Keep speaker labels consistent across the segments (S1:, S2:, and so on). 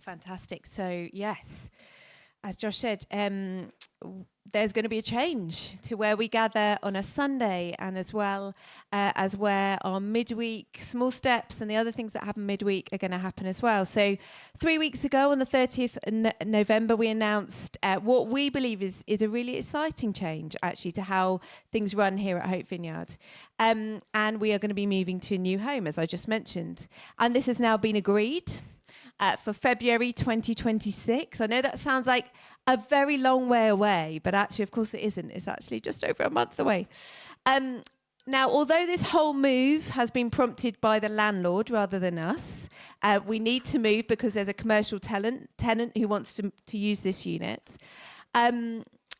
S1: Fantastic. So, yes, as Josh said, there's going to be a change to where we gather on a Sunday, and as well as where our midweek small steps and the other things that happen midweek are going to happen as well. So 3 weeks ago on the 30th of November, we announced what we believe is a really exciting change actually to how things run here at Hope Vineyard. And we are going to be moving to a new home, as I just mentioned. And this has now been agreed for February 2026. I know that sounds like a very long way away, but actually, of course, it isn't. It's actually just over a month away. Now, although this whole move has been prompted by the landlord rather than us, we need to move because there's a commercial tenant who wants to use this unit.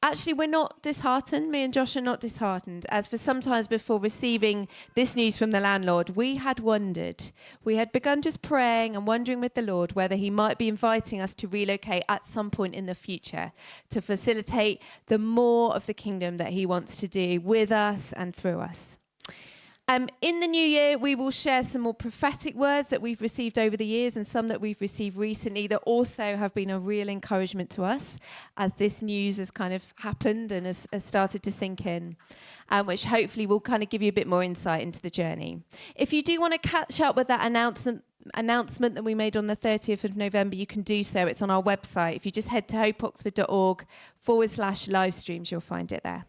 S1: Actually, we're not disheartened. Me and Josh are not disheartened. As for sometimes before receiving this news from the landlord, we had wondered. We had begun just praying and wondering with the Lord whether he might be inviting us to relocate at some point in the future to facilitate the more of the kingdom that he wants to do with us and through us. In the new year, we will share some more prophetic words that we've received over the years and some that we've received recently that also have been a real encouragement to us as this news has kind of happened and has started to sink in, which hopefully will kind of give you a bit more insight into the journey. If you do want to catch up with that announcement that we made on the 30th of November, you can do so. It's on our website. If you just head to hopeoxford.org/live streams, you'll find it there.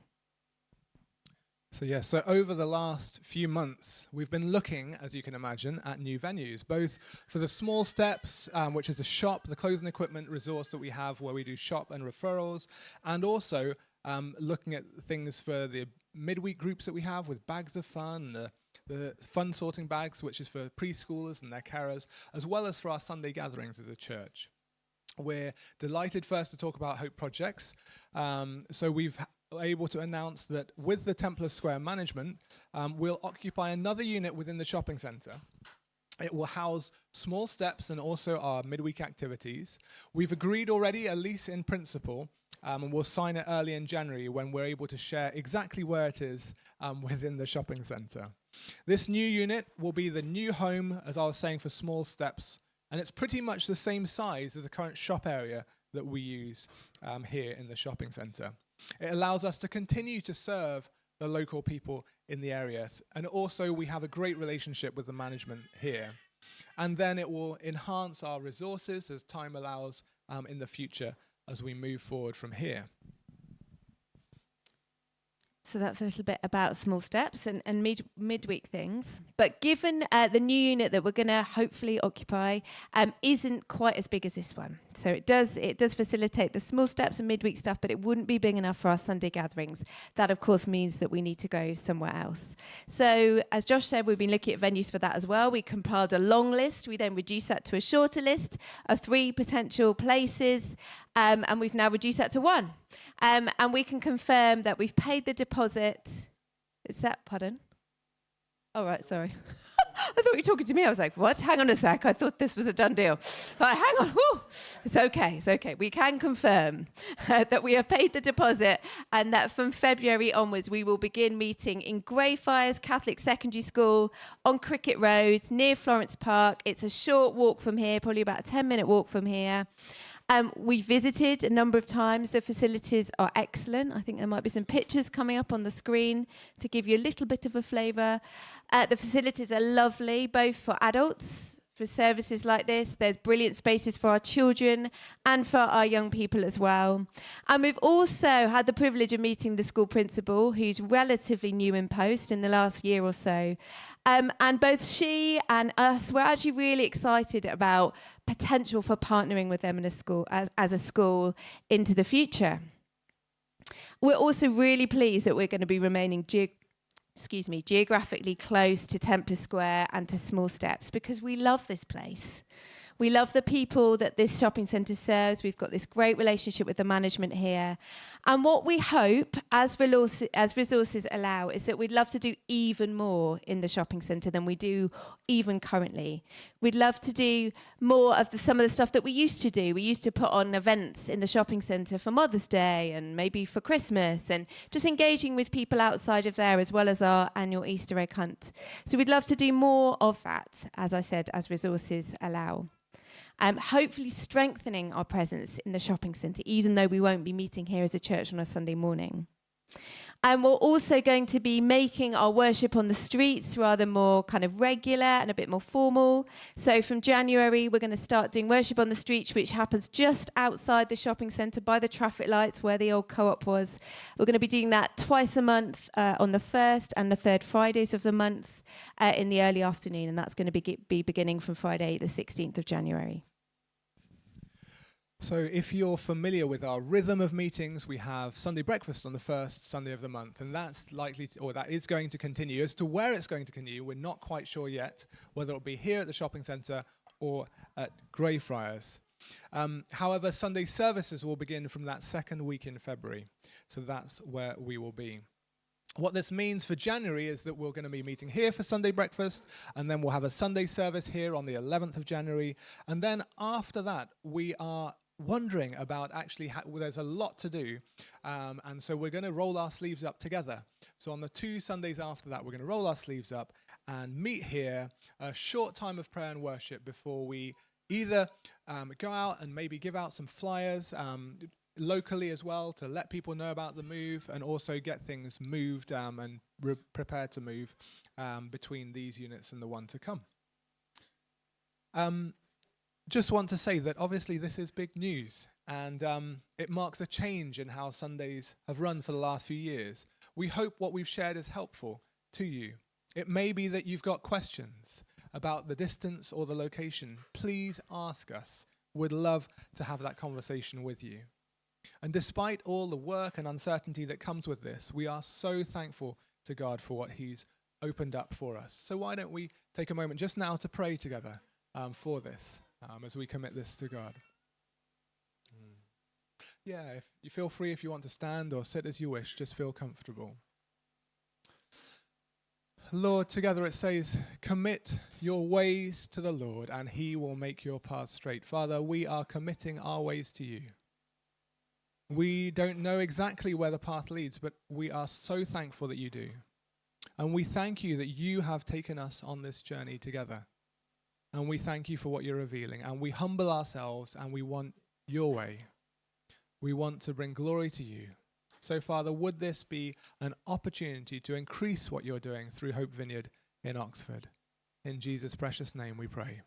S2: So over the last few months, we've been looking, as you can imagine, at new venues, both for the Small Steps, which is a shop, the clothes and equipment resource that we have where we do shop and referrals, and also looking at things for the midweek groups that we have with Bags of Fun, the fun sorting bags, which is for preschoolers and their carers, as well as for our Sunday gatherings as a church. We're delighted first to talk about Hope Projects. So we've able to announce that with the Templar Square management, we'll occupy another unit within the shopping centre. It will house Small Steps and also our midweek activities. We've agreed already a lease in principle, and we'll sign it early in January when we're able to share exactly where it is within the shopping centre. This new unit will be the new home, as I was saying, for Small Steps, and it's pretty much the same size as the current shop area that we use here in the shopping centre. It allows us to continue to serve the local people in the area. And also we have a great relationship with the management here. And then it will enhance our resources as time allows in the future as we move forward from here.
S1: So that's a little bit about Small Steps and midweek things. But given the new unit that we're going to hopefully occupy isn't quite as big as this one. So it does facilitate the Small Steps and midweek stuff, but it wouldn't be big enough for our Sunday gatherings. That, of course, means that we need to go somewhere else. So as Josh said, we've been looking at venues for that as well. We compiled a long list. We then reduced that to a shorter list of 3 potential places, and we've now reduced that to 1. And we can confirm that we've paid the deposit. Is that, pardon? Oh, right, sorry. I thought you were talking to me. I was like, what? Hang on a sec. I thought this was a done deal. Right, hang on. Whew. It's okay. We can confirm that we have paid the deposit and that from February onwards, we will begin meeting in Greyfriars Catholic Secondary School on Cricket Road near Florence Park. It's a short walk from here, probably about a 10-minute walk from here. We visited a number of times. The facilities are excellent. I think there might be some pictures coming up on the screen to give you a little bit of a flavour. The facilities are lovely, both for adults, for services like this. There's brilliant spaces for our children and for our young people as well. And we've also had the privilege of meeting the school principal, who's relatively new in post in the last year or so. And both she and us, we're actually really excited about potential for partnering with them in a school as a school into the future. We're also really pleased that we're going to be remaining geographically close to Templar Square and to Small Steps because we love this place. We love the people that this shopping centre serves. We've got this great relationship with the management here. And what we hope, as resources allow, is that we'd love to do even more in the shopping centre than we do even currently. We'd love to do more of some of the stuff that we used to do. We used to put on events in the shopping centre for Mother's Day and maybe for Christmas and just engaging with people outside of there as well as our annual Easter egg hunt. So we'd love to do more of that, as I said, as resources allow. hopefully strengthening our presence in the shopping centre, even though we won't be meeting here as a church on a Sunday morning. And we're also going to be making our worship on the streets rather more kind of regular and a bit more formal. So from January, we're going to start doing worship on the streets, which happens just outside the shopping centre by the traffic lights where the old Co-op was. We're going to be doing that twice a month on the first and the third Fridays of the month in the early afternoon. And that's going to be beginning from Friday, the 16th of January.
S2: So if you're familiar with our rhythm of meetings, we have Sunday breakfast on the first Sunday of the month, and that's likely to, or that is going to continue. As to where it's going to continue, we're not quite sure yet, whether it'll be here at the shopping centre or at Greyfriars. However, Sunday services will begin from that second week in February, so that's where we will be. What this means for January is that we're going to be meeting here for Sunday breakfast, and then we'll have a Sunday service here on the 11th of January, and then after that we are wondering about actually there's a lot to do, and so we're going to roll our sleeves up together. So on the 2 Sundays after that, we're going to roll our sleeves up and meet here, a short time of prayer and worship before we either go out and maybe give out some flyers locally as well to let people know about the move, and also get things moved and prepared to move between these units and the one to come. Just want to say that obviously this is big news, and it marks a change in how Sundays have run for the last few years. We hope what we've shared is helpful to you. It may be that you've got questions about the distance or the location. Please ask us. We'd love to have that conversation with you. And despite all the work and uncertainty that comes with this, we are so thankful to God for what he's opened up for us. So why don't we take a moment just now to pray together for this, as we commit this to God. Yeah, if you feel free, if you want to stand or sit as you wish, just feel comfortable. Lord, together it says, commit your ways to the Lord and he will make your paths straight. Father, we are committing our ways to you. We don't know exactly where the path leads, but we are so thankful that you do. And we thank you that you have taken us on this journey together. And we thank you for what you're revealing. And we humble ourselves and we want your way. We want to bring glory to you. So, Father, would this be an opportunity to increase what you're doing through Hope Vineyard in Oxford? In Jesus' precious name we pray.